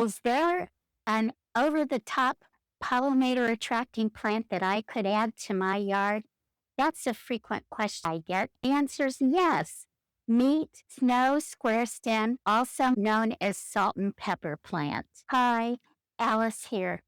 Is there an over-the-top pollinator attracting plant that I could add to my yard? That's a frequent question I get. The answer is yes. Meet Snow Squarestem, also known as salt and pepper plant. Hi, Alice here.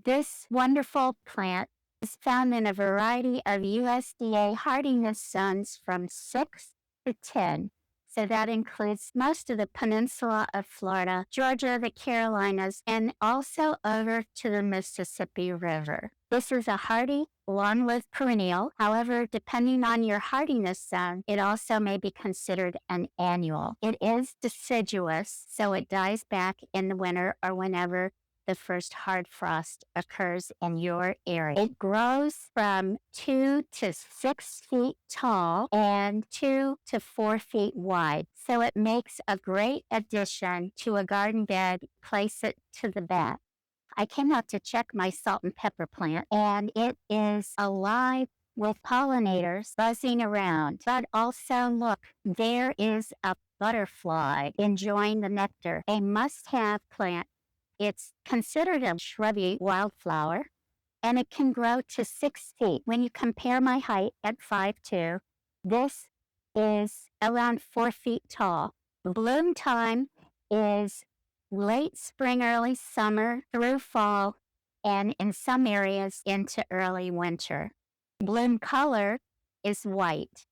This wonderful plant is found in a variety of USDA hardiness zones from 6 to 10. So that includes most of the peninsula of Florida, Georgia, the Carolinas, and also over to the Mississippi River. This is a hardy, long-lived perennial. However, depending on your hardiness zone, it also may be considered an annual. It is deciduous, so it dies back in the winter or whenever the first hard frost occurs in your area. It grows from 2 to 6 feet tall and 2 to 4 feet wide. So it makes a great addition to a garden bed. Place it to the back. I came out to check my salt and pepper plant, and it is alive with pollinators buzzing around. But also, look, there is a butterfly enjoying the nectar. A must-have plant. It's considered a shrubby wildflower, and it can grow to 6 feet. When you compare my height at 5'2", this is around 4 feet tall. Bloom time is late spring, early summer through fall, and in some areas into early winter. Bloom color is white.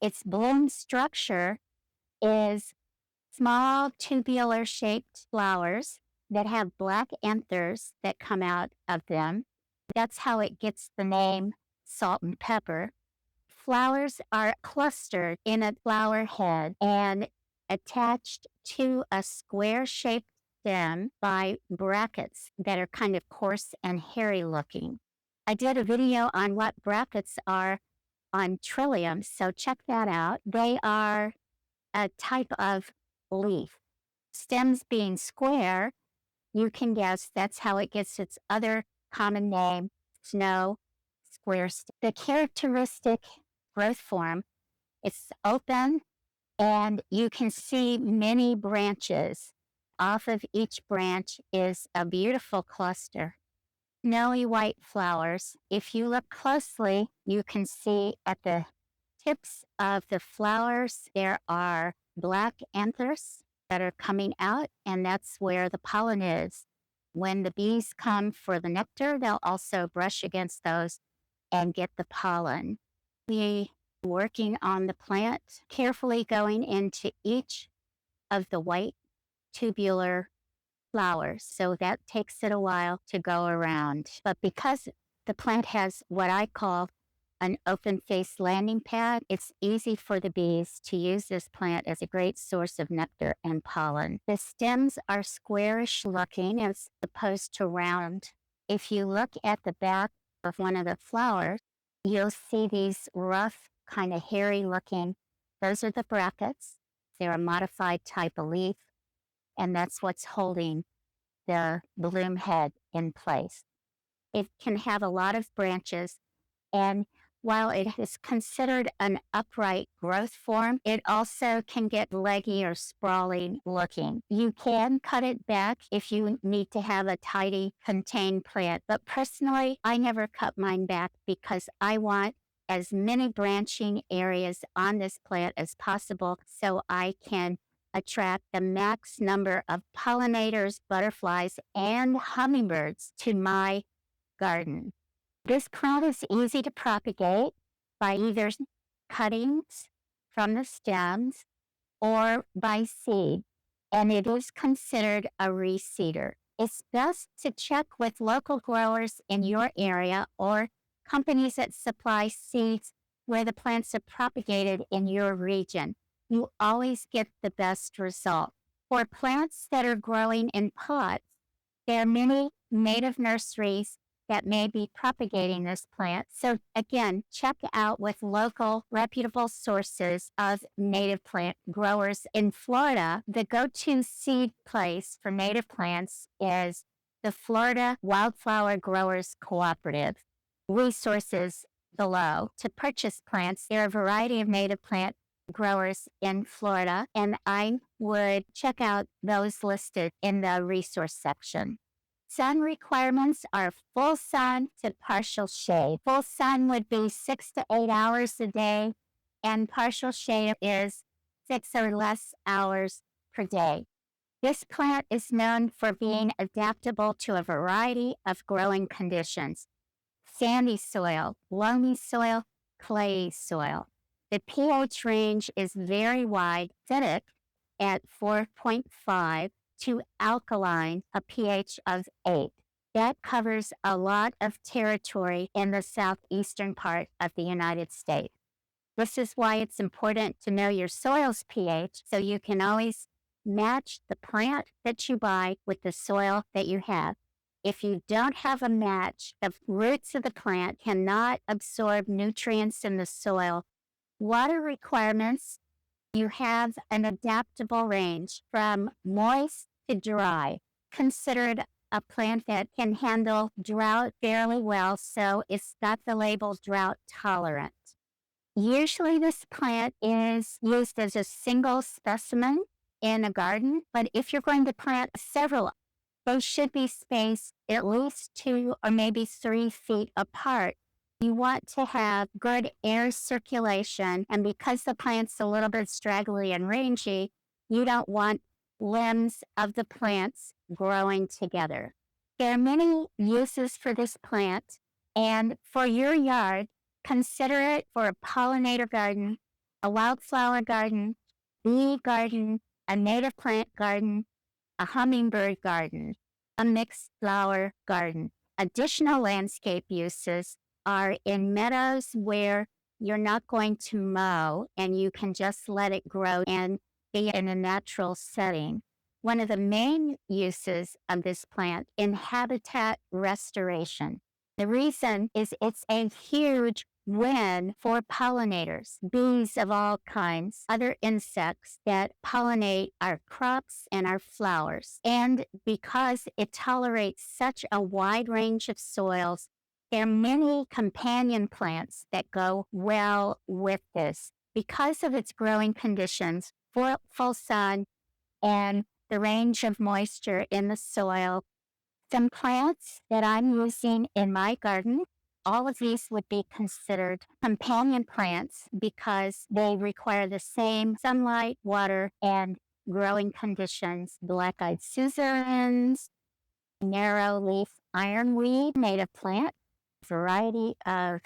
Its bloom structure is small tubular-shaped flowers that have black anthers that come out of them. That's how it gets the name salt and pepper. Flowers are clustered in a flower head and attached to a square-shaped stem by brackets that are kind of coarse and hairy looking. I did a video on what brackets are on trilliums, so check that out. They are a type of leaf. Stems being square, you can guess that's how it gets its other common name, Snow Squarestem. The characteristic growth form, it's open, and you can see many branches. Off of each branch is a beautiful cluster. Snowy white flowers. If you look closely, you can see at the tips of the flowers, there are black anthers that are coming out, and that's where the pollen is. When the bees come for the nectar, they'll also brush against those and get the pollen. We working on the plant, carefully going into each of the white tubular flowers. So that takes it a while to go around. But because the plant has what I call an open-faced landing pad, it's easy for the bees to use this plant as a great source of nectar and pollen. The stems are squarish looking as opposed to round. If you look at the back of one of the flowers, you'll see these rough, kind of hairy looking, those are the brackets. They're a modified type of leaf, and that's what's holding the bloom head in place. It can have a lot of branches, and while it is considered an upright growth form, it also can get leggy or sprawling looking. You can cut it back if you need to have a tidy, contained plant, but personally, I never cut mine back because I want as many branching areas on this plant as possible so I can attract the max number of pollinators, butterflies, and hummingbirds to my garden. This plant is easy to propagate by either cuttings from the stems or by seed, and it is considered a reseeder. It's best to check with local growers in your area or companies that supply seeds where the plants are propagated in your region. You always get the best result. For plants that are growing in pots, there are many native nurseries that may be propagating this plant. So again, check out with local reputable sources of native plant growers. In Florida, the go-to seed place for native plants is the Florida Wildflower Growers Cooperative. Resources below. To purchase plants, there are a variety of native plant growers in Florida, and I would check out those listed in the resource section. Sun requirements are full sun to partial shade. Full sun would be 6 to 8 hours a day, and partial shade is 6 or less hours per day. This plant is known for being adaptable to a variety of growing conditions: sandy soil, loamy soil, clayey soil. The pH range is very wide, acidic at 4.5 to alkaline, a pH of 8. That covers a lot of territory in the southeastern part of the United States. This is why it's important to know your soil's pH so you can always match the plant that you buy with the soil that you have. If you don't have a match, the roots of the plant cannot absorb nutrients in the soil. Water requirements, you have an adaptable range from moist to dry. Considered a plant that can handle drought fairly well, so it's got the label drought tolerant. Usually this plant is used as a single specimen in a garden, but if you're going to plant several, those should be spaced at least 2 or maybe 3 feet apart. You want to have good air circulation, and because the plant's a little bit straggly and rangy, you don't want limbs of the plants growing together. There are many uses for this plant, and for your yard, consider it for a pollinator garden, a wildflower garden, bee garden, a native plant garden, a hummingbird garden, a mixed flower garden. Additional landscape uses are in meadows where you're not going to mow and you can just let it grow and be in a natural setting. One of the main uses of this plant in habitat restoration. The reason is it's a huge win for pollinators, bees of all kinds, other insects that pollinate our crops and our flowers. And because it tolerates such a wide range of soils, there are many companion plants that go well with this. Because of its growing conditions, full sun, and the range of moisture in the soil, some plants that I'm using in my garden, all of these would be considered companion plants because they require the same sunlight, water, and growing conditions. Black-eyed suzerains, narrow leaf ironweed, native plant, variety of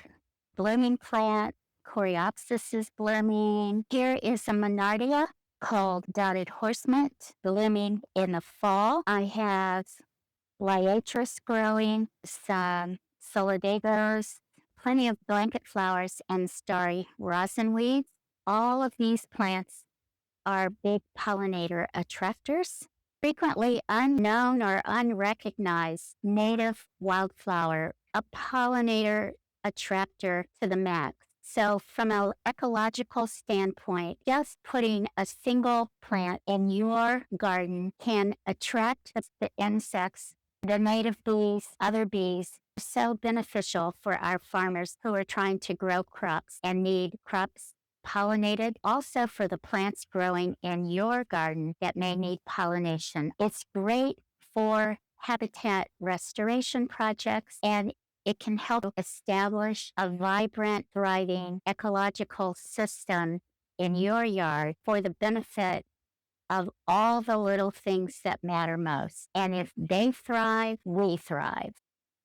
blooming plant, coreopsis is blooming. Here is a monardia called dotted horsemint blooming in the fall. I have liatris growing, some solidagos, plenty of blanket flowers, and starry rosin weeds. All of these plants are big pollinator attractors. Frequently unknown or unrecognized native wildflower, a pollinator attractor to the max. So from an ecological standpoint, just putting a single plant in your garden can attract the insects, the native bees, other bees. So beneficial for our farmers who are trying to grow crops and need crops pollinated. Also for the plants growing in your garden that may need pollination. It's great for habitat restoration projects, and it can help establish a vibrant, thriving ecological system in your yard for the benefit of all the little things that matter most. And if they thrive, we thrive.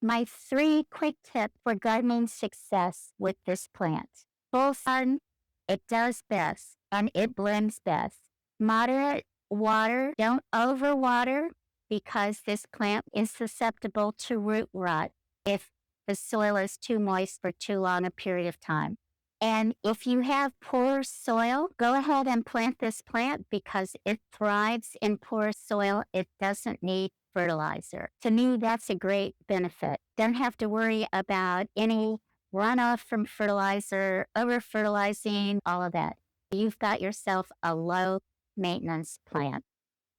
My 3 quick tips for gardening success with this plant. Full sun, it does best, and it blooms best. Moderate water, don't overwater, because this plant is susceptible to root rot if the soil is too moist for too long a period of time. And if you have poor soil, go ahead and plant this plant because it thrives in poor soil. It doesn't need fertilizer. To me, that's a great benefit. Don't have to worry about any runoff from fertilizer, over-fertilizing, all of that. You've got yourself a low-maintenance plant.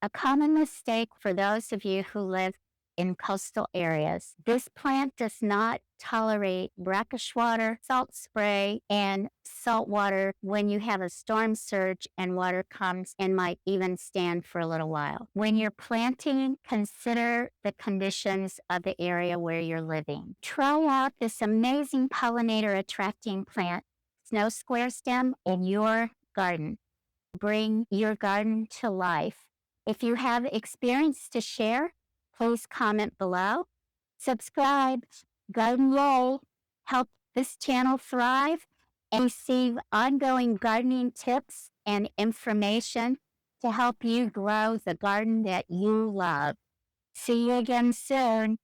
A common mistake for those of you who live in coastal areas. This plant does not tolerate brackish water, salt spray, and salt water when you have a storm surge and water comes and might even stand for a little while. When you're planting, consider the conditions of the area where you're living. Try out this amazing pollinator attracting plant, Snow Squarestem, in your garden. Bring your garden to life. If you have experience to share, please comment below. Subscribe, Garden Roll, help this channel thrive, and receive ongoing gardening tips and information to help you grow the garden that you love. See you again soon.